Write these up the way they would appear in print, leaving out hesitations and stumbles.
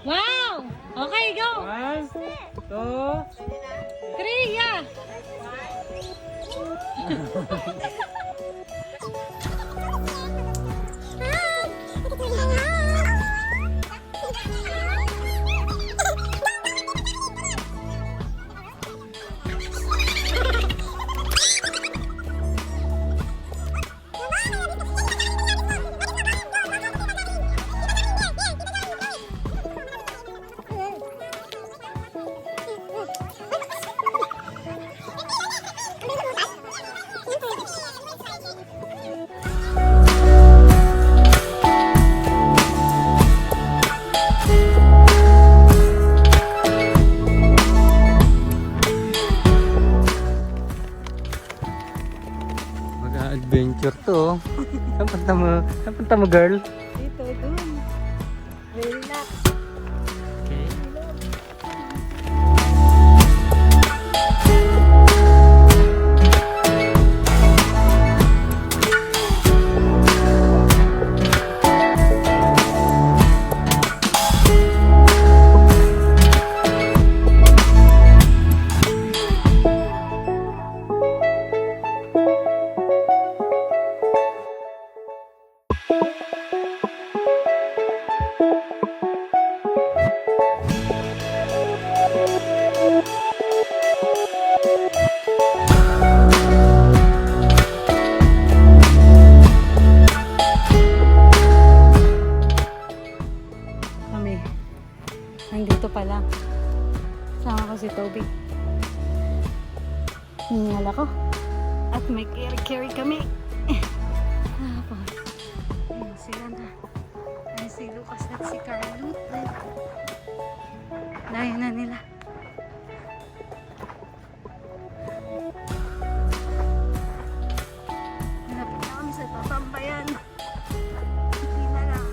Wow! Okay, go! 1, 2, 3, yeah! mag-adventure to. Saan punta mo? Saan punta mo, girl? Dito, dun. Relax. Okay. Kami. Nandito pa lang. Sama ko si Toby. Hingal ako. At may carry kami. Tapos, ayun sila na. Ayun si Lucas at si Carlut. Layo na nila. Malapit na kami sa tatambayan. Hindi na lang.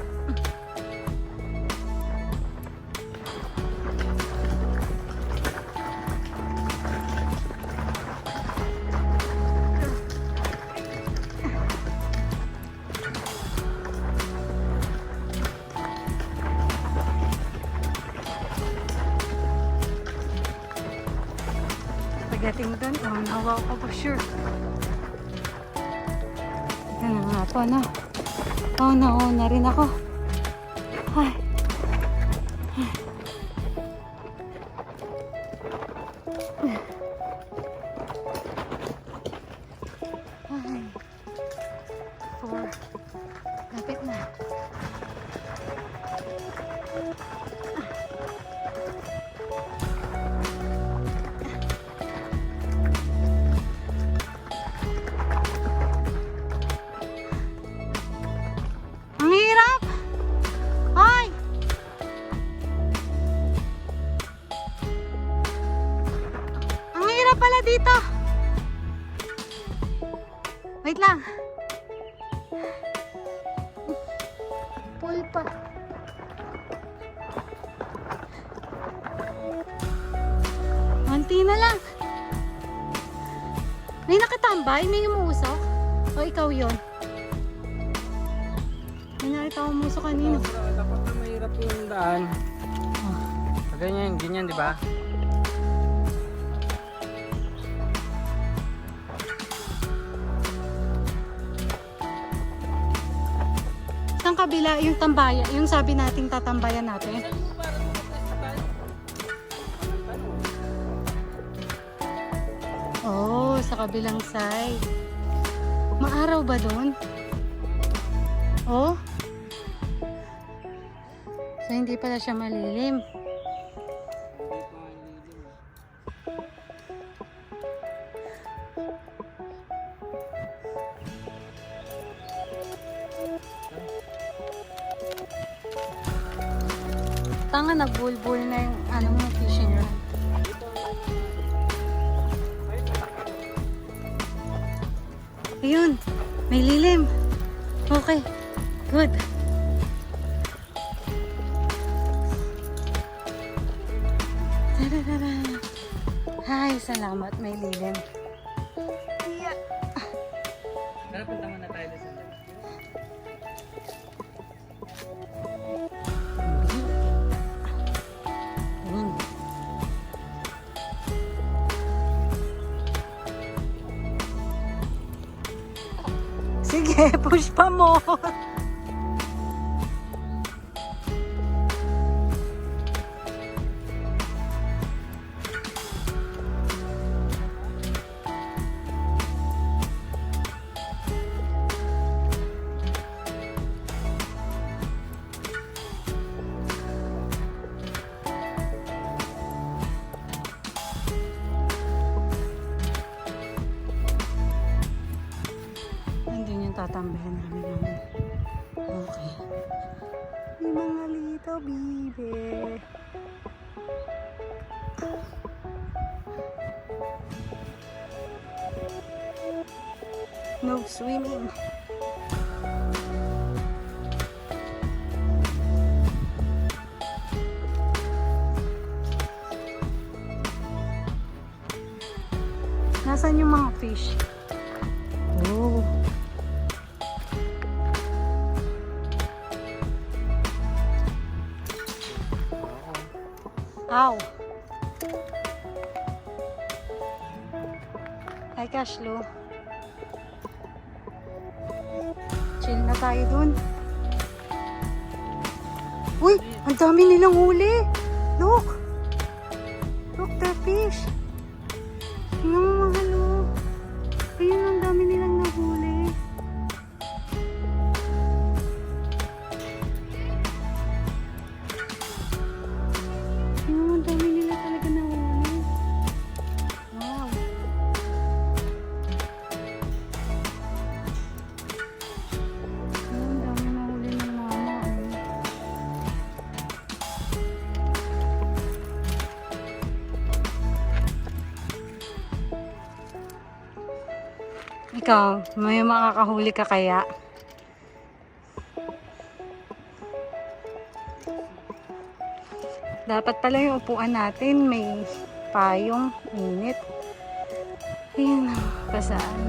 Pagdating doon, nawa ko for sure. Ito na nga po, no? Na rin ako. Ay. Ay. 4. Lapit na. Ang hirap! Ay! Ang hirap pala dito! Wait lang. Pool pa. Konti na lang. May nakatambay? May umuusok? O ikaw yon? May nakita ko umuusok kanina. Dapat na mahirap yung daan. Oh. Ganyan, di ba? Saan kabila yung tambaya? Yung sabi nating tatambayan natin? Oh, sa kabilang side. Maaraw ba doon? Oh? So, hindi pala siya malilim. Tanga, nagbulbul na yung ano mo, fishing rod. Ayun, may lilim. Okay, good. Tadadada. Hi, salamat, may lilim. Tara, punta muna tayo sa Sige, push pa mo. Nandun yung tatambayan namin namin. Okay. May mga little baby. No swimming. Nasaan yung mga fish? Oh. Ow. Hi, Cashlo. Chill na tayo dun. Uy! Ang dami nilang huli! Look! Look, the fish! Tingnan mo, mahal, oh. Ayun, ang dami nilang nahuli. Tingnan mo, ang dami nila talaga nahuli. Wow! Ang dami nahuli ng mama. Ikaw, may makakahuli ka kaya? Dapat pala yung upuan natin may payong, init. Ayun, kasaan.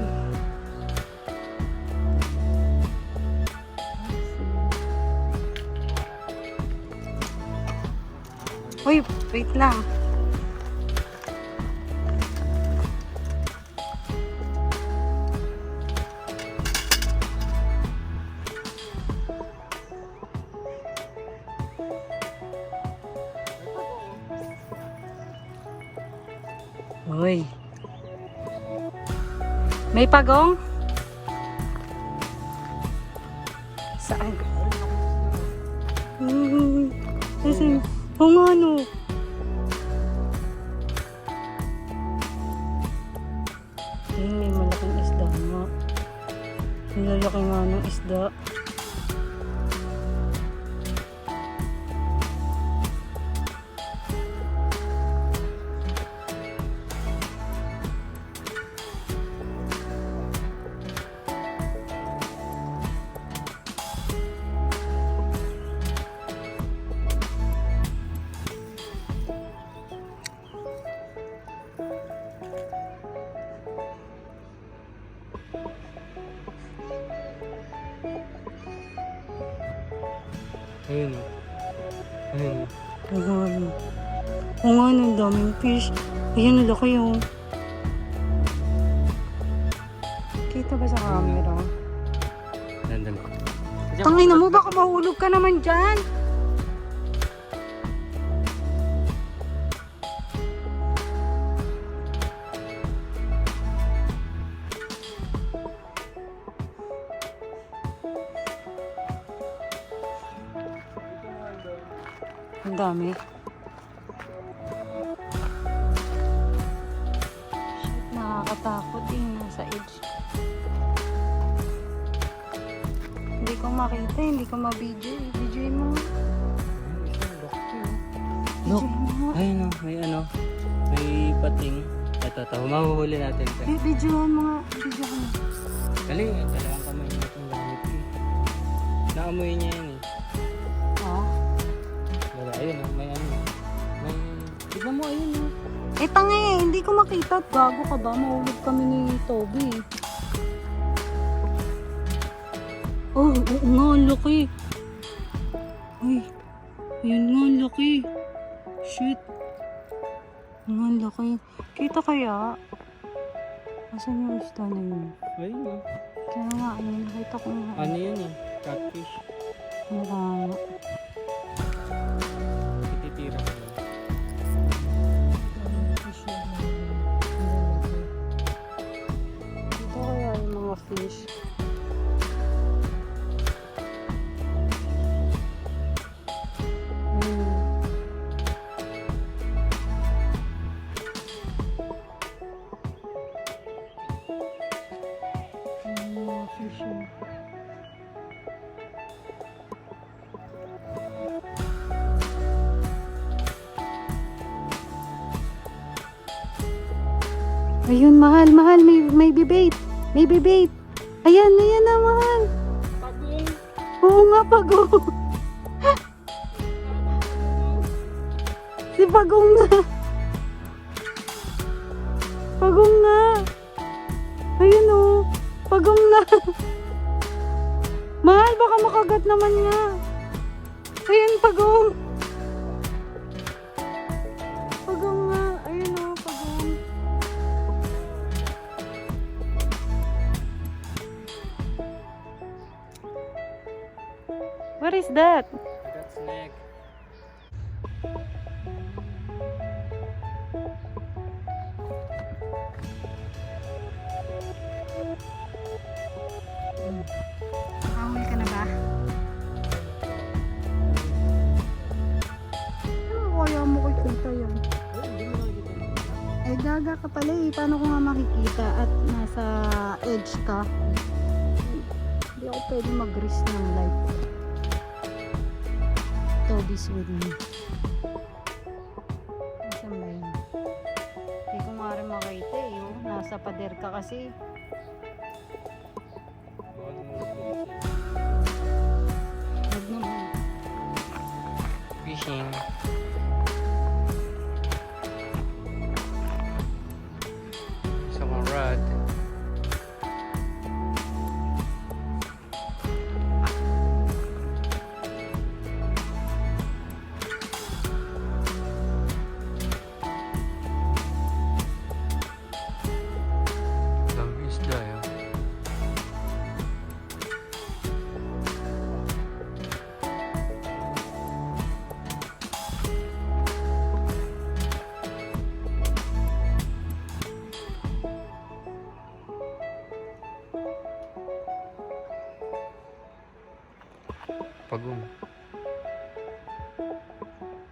Uy, wait lang. Uy. May pagong? Saan? Kasi, kung ano. May malaking isda nga. Ang lalaki nga ng isda. Ayun o. Ayun o. Ayun. Oo nga, ang daming fish. Ayun, ang laki oh. Kita ba sa camera? Nandun. Tangina mo, baka mahulog ka naman dyan. Ang dami. Shit, nakakatakot eh. Nasa edge. Hindi ko makita, hindi ko ma-video. Video mo. Look. Video mo. Ayun o. May ano. May pating. Ito, mahuhuli natin. Videohan mo nga. Videohan mo. Kali, talagang kamay niya itong gamit eh. Naamoy niya yan eh. Oh. Wala, ayun o. May ano. May... Tignan mo, ayun o. Eh, tanga eh. Hindi ko makita. Gago ka ba? Mahulog kami ni Toby. Oh, oo nga. Ang laki. Ay. Ayun nga. Ang laki. Shit. Ang laki. Kita kaya? Asan yung isda na yun? Ayun o. Kaya nga, nakita ko nga. Ano yun eh? Catfish. Mukha nga. Ititira ko lang. Ito kaya yung mga fish. Mga fish yun. Ayun, mahal, may bibait. May bibait. Ayan na, mahal. Pagong! Oo nga, Pagong. Si Pagong nga. Pagong nga. Ayun o. Pagong nga. Mahal, baka makagat naman nga. Ayun, Pagong. Pagong nga. Ayun o, Pagong. What is that? That's neck. Nakahuli ka na ba? Ano kaya mo kikita yan? Eh, gaga ka pala eh. Paano ko nga makikita at nasa edge ka? Hindi ako pwede mag-risk ng life. Toby's with me. Nasaan ba yun? Hindi ko nga rin makita eh. Oh. Nasa pader ka kasi. Huwag naman. Fishing. Sa mga rod. Dami isda yun. Pagong.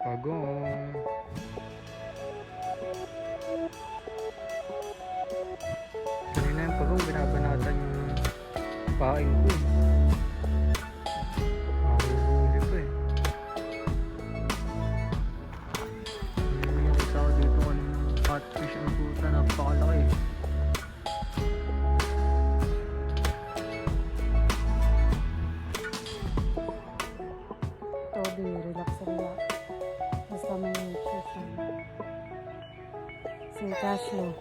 Pagong. Kanina yung pagong, binabanatan yung paing ko eh. Mahuhuli ko eh. Nakita ko dito kanina catfish ang puta, napakalaki eh. Toby, relax. Basta may shoes yan. Si Casio.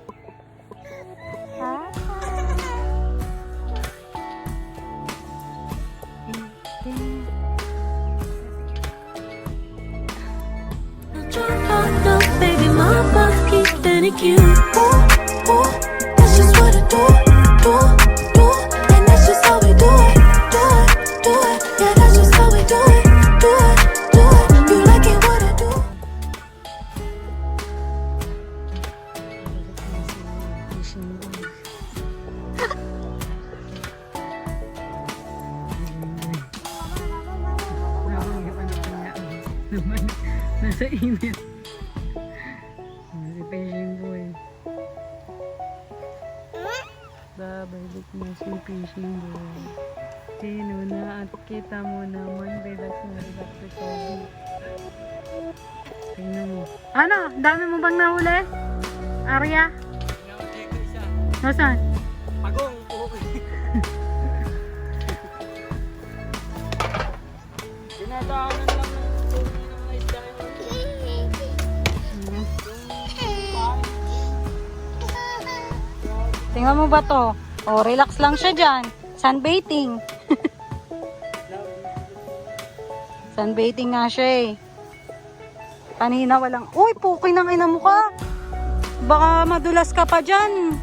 No, baby, my mouth keeps thinking you. Ooh, ooh, that's just what I do, and that's just how we do it. Yeah, that's just how we do it. You like it what I do? Nasa init. Si Fishing Boy. Babalik na si Fishing Boy. Sino na at kita mo naman. Relax na Toby. Tingnan mo. Ano? Dami mo bang nahuli? Arya? Pinamali ko isa. Nasaan? Pagong! Okay. Dinadaanan lang ng tubig ng mga isda yun. Tingnan mo ba to? Oh, relax lang siya dyan. Sunbathing. Sunbathing nga siya eh. Kanina walang... Uy, puki ng ina mo ka. Baka madulas ka pa dyan.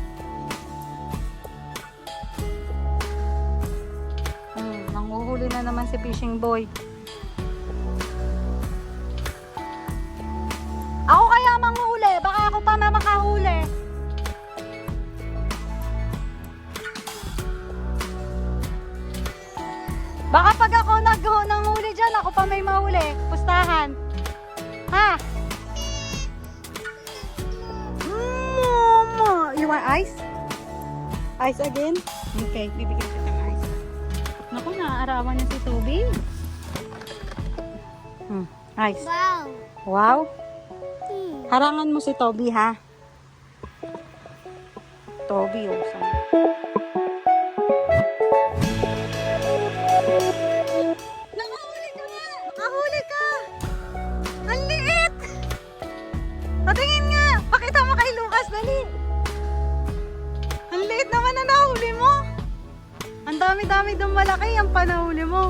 si Fishing Boy. Ako kaya manghuli. Baka ako pa makahuli. Baka pag ako nanghuli dyan, ako pa may mahuli. Pustahan. Ha? Mama! You want ice? Ice again? Okay, bibigyan kita ng ice. Naku, naaarawan na si Toby. Ice. Wow. Wow? Harangan mo si Toby, ha? Toby, oh. Nakahuli ka nga! Nakahuli ka! Ang liit! Patingin nga! Pakita mo kay Lucas, dali! Ang liit naman na nahuli mo! Ang dami-dami doon malaki ang panahuli mo.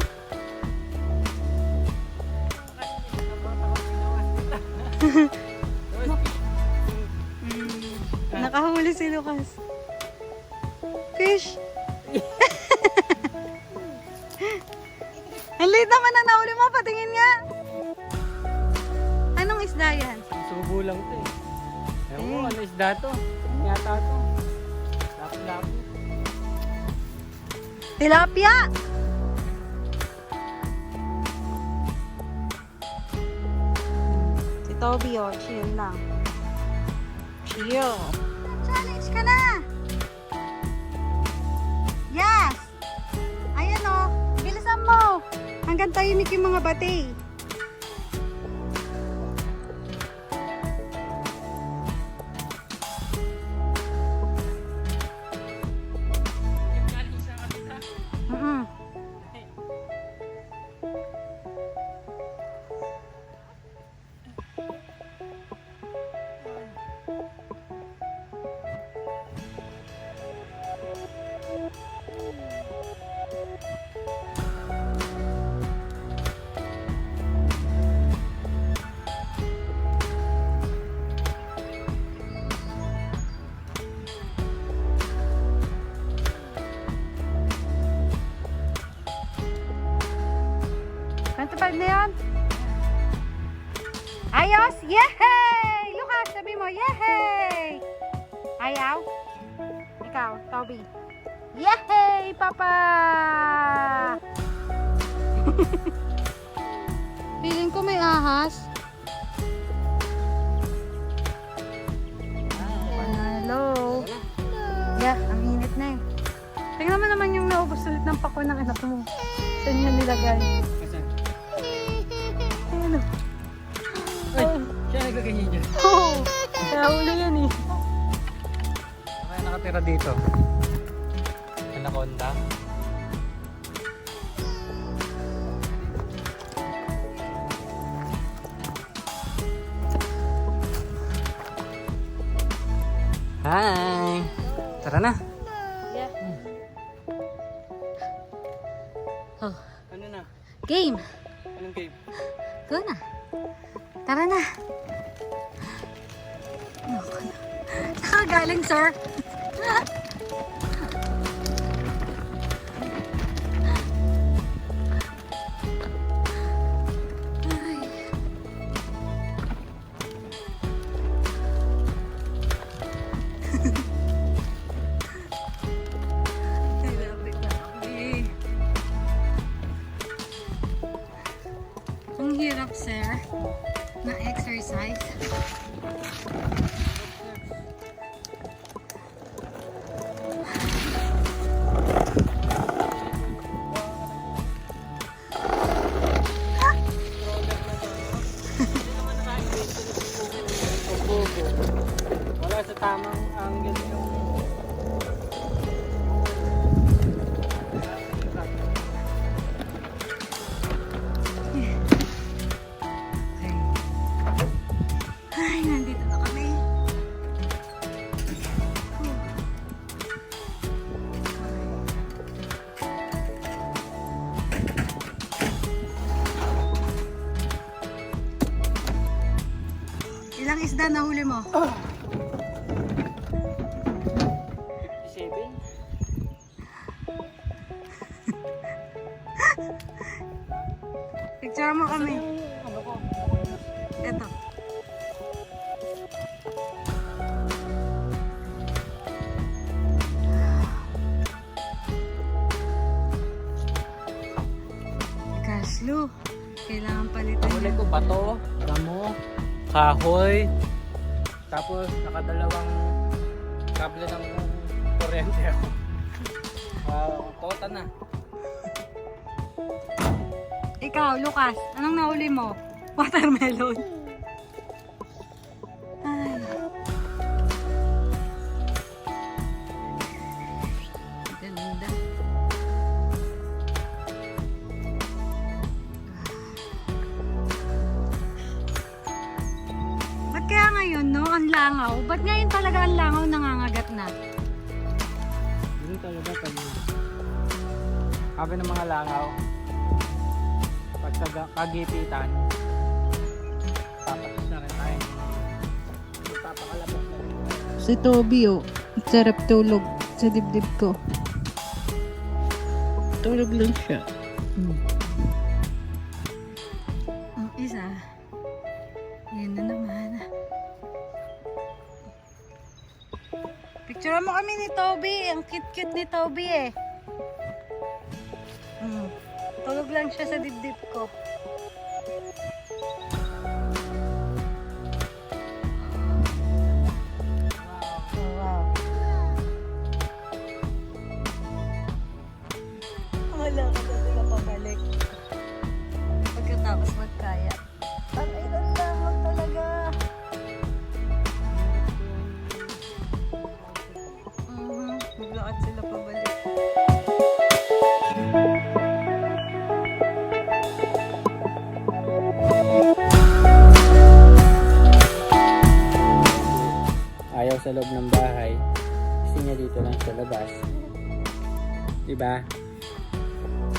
Nakahuli si Lucas. Fish! Ang liit naman na nahuli mo, patingin nga! Anong isda yan? Subo lang to eh. Ewan mo, ano isda to? Ano yata to? Lapu-lapu. Tilapia! Si Toby, oh, chill lang. Chill. Challenge ka na! Yes! Ayan, oh. Bilisan mo! Hanggang tahimik yung mga bati. Na yan? Ayos! Yehey! Lucas, sabi mo, yehey! Ayaw? Ikaw, Toby. Yehey, Papa! Feeling ko may ahas. Hello. Yeah, ang init na eh. Tingnan mo naman yung naubos ulit ng pako ng anak mo. Saan niya nilagay? Ano? Ay, siya nagkaganyan dyan. Oo! Kaya huli yan eh. Kaya nakatira dito. Anaconda. Hi! Tara na. Yeah. Oh. Ano na? Game! Anong game? Go na. Tara na. Nakagaling, sir. Ang hirap, sir, na exercise. Wala sa tamang angle yung Ay, nandito na kami. Ilang isda na huli mo? 57. Picture mo kami. Ano ko? Ito. Kaslo. Kailangan palitan Huli yan. ko bato, ramo, kahoy, tapos nakadalawang kable ng kuryente ako. Tota na. Ikaw, Lucas, anong nahuli mo? Watermelon. Ay. Ganda. Ba't kaya ngayon, no? Ang langaw. Ba't ngayon talaga ang langaw nangangagat na? Yun talaga pag sabi ng mga langaw, pag kagipitan, tapos na rin tayo. Papakalabas na rin. Si Toby, oh. Sarap tulog sa dibdib ko. Tulog lang siya. Ang isa, yun na naman. Picture mo kami ni Toby. Ang cute-cute ni Toby eh. Tulog lang siya sa dibdib ko. Wow. Wala ka na sila pabalik. Pagkatapos magkaya. Ang ilan lang talaga. Maglakad sila pabalik. Ayaw sa loob ng bahay. Gusto niya dito lang sa labas. Diba?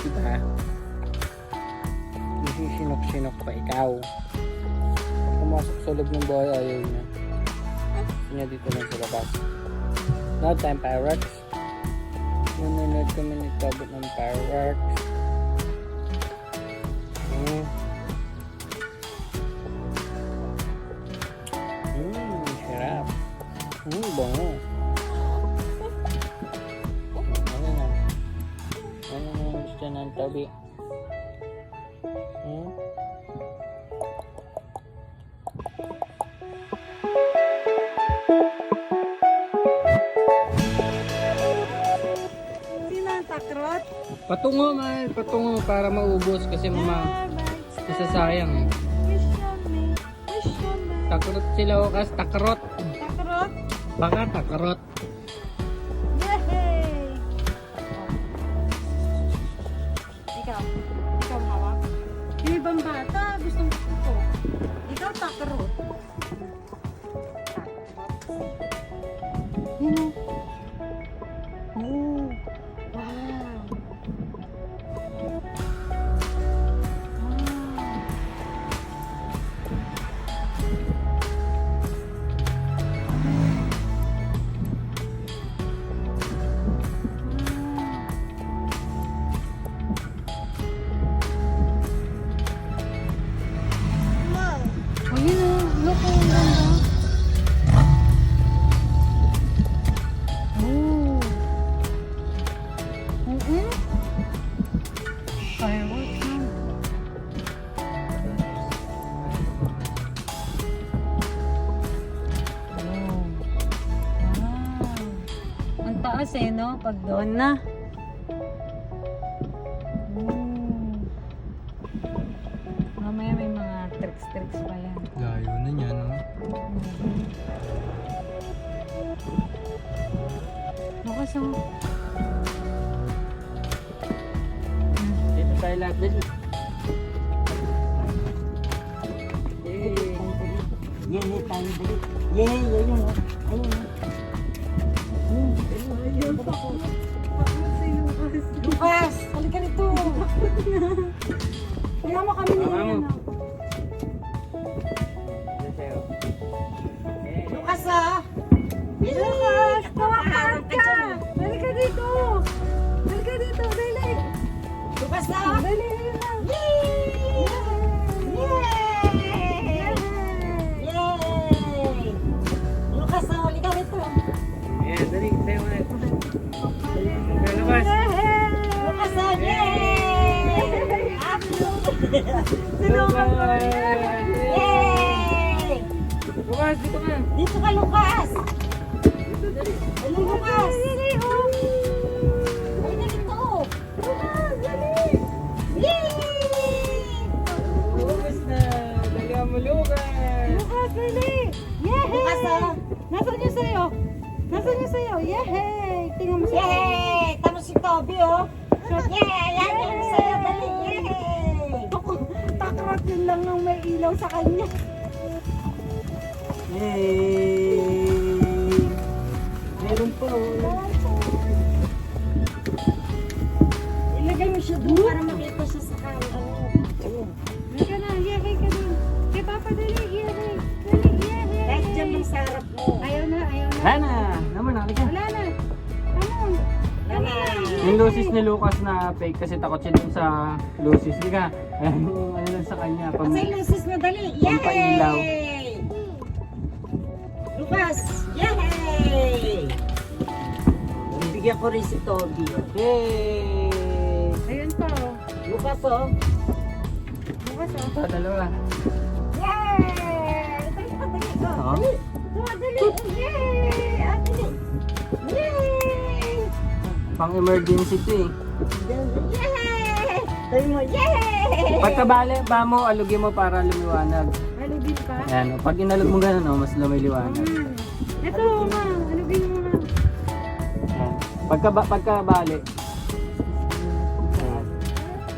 Diba? Nasisinok-sinok pa ikaw. Pag pumasok sa loob ng bahay, ayaw niya. Gusto niya dito lang sa labas. No time fireworks. Nanonood kami ni Tobot ng fireworks. Sarap. Bango. Ano na? Ano na gusto ng Toby? Sino ang takrot? Patungo man, patungo para maubos kasi masasayang eh. Takrot sila Okas, takrot. Takrot? Baka takrot. Yay! Ikaw hawak. Yung ibang bata, gustong gusto. Ikaw takrot. Yun o. Oh. Wow. Ayun o, look o, ang ganda. Oh. Fireworks na. Oh. Wow. Ang taas eh, no? Pag doon na. Mamaya may mga tricks pa yan. Layo na niya, no? Bukas o. Dito tayo lahat din. Yay! Yay, tayo din. Yay! Ayun o. Ayun o. Ayun, takot si Lucas. Lucas, halika nito. Kaya mo kami Tama niyan. mo. Dito sa'yo. Lucas ah! Lucas, tawakan ka! Halika dito! Halika dito, dali! Lucas ah! Dali na! Yay! Lucas, dito ka. Dito ka, Lucas! Ano, Lucas? Dali, oh. Ay, na dito! Lucas, dali. Yay! Lucas na. Dalihan mo, Lucas. Lucas, dali. Yehey! Lucas, ah. Nasaan yung sayo? Nasaan yung sayo? Yehey! Tingnan mo siya. Yay! Tama si Toby, oh! Yay! Yan yung sa'yo, dali! Yay! Takrot yun lang ang may ilaw sa kanya. Yay! Meron pa, Ilagay mo siya doon para makita siya sa camera. Halika na, yehey ka din. Kay Papa, dali, yehey. Dali, yehey. Kahit dyan lang sa harap mo. Ayaw na, ayaw na. Hana! Naman, halika. Wala na. Ano? Lama! Yung lusis ni Lucas na fake kasi takot siya dun sa lusis. Hindi ka, yung ano lang sa kanya. Kasi lusis na dali. Pampailaw. Yay! Lucas! Yay! Bibigyan ko rin si Toby. Yay! Ayun pa, oh. Lucas, oh. Bukas, oh. Ito, dalawa. Yay! Dali pa, dali. Oh, Oh. dali. Oh, dali. Yay! Ah, dali. Yay! Pang emergency to eh. Yay! Sabi mo, yay! Pagkabali, ba mo, alugin mo para lumiwanag. Alugin pa. Yan, pag inalog mo gano'n, oh, mas lumiliwanag. Ito, ma. Alugin mo na. Yan. Pagkabali.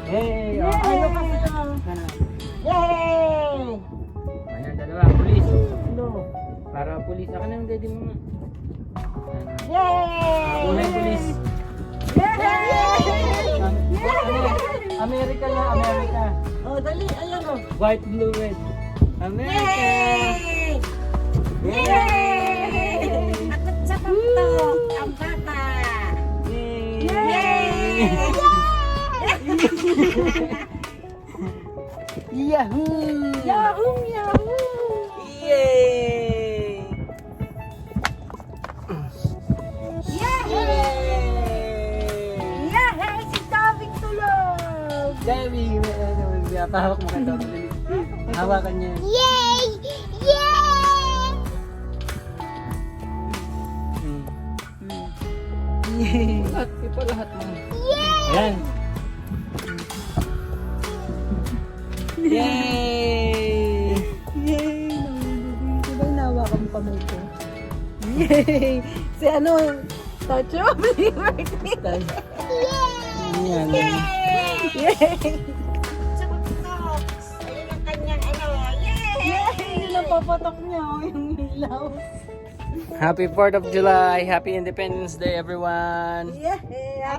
Yay! Oh. Ay, Lucas, ano? Ano? Yay! Ayan, dalawa, pulis. No. Para pulis. Ako na yung daddy mo nga. Ayan. Yay! Una yung pulis. Yay! America na, America. Oh, dali. Ayan, oh. White, blue, red. America! Yay! Yay! Takot sa pagtok ang bata. Yay! Yahoo! Yahoo! Yahoo! Yay! Yehey! Si Tabing tulog! Dami! Pahawak mo ka ito. Hawakan niya. Yay! Yay! Yay! Lahat, ipa lahat mo. Ayan. Yay! Yay! Nangulugin ko ba nawakan pa mo ito? Yay! Si ano? Tacho? Yan. Yay! Sa pagtok. Ayun ang kanyang ano. Yay! Yay! Yun ang papatok niya, oh, yung ilaw. Happy 4th of July! Happy Independence Day, everyone! Yay!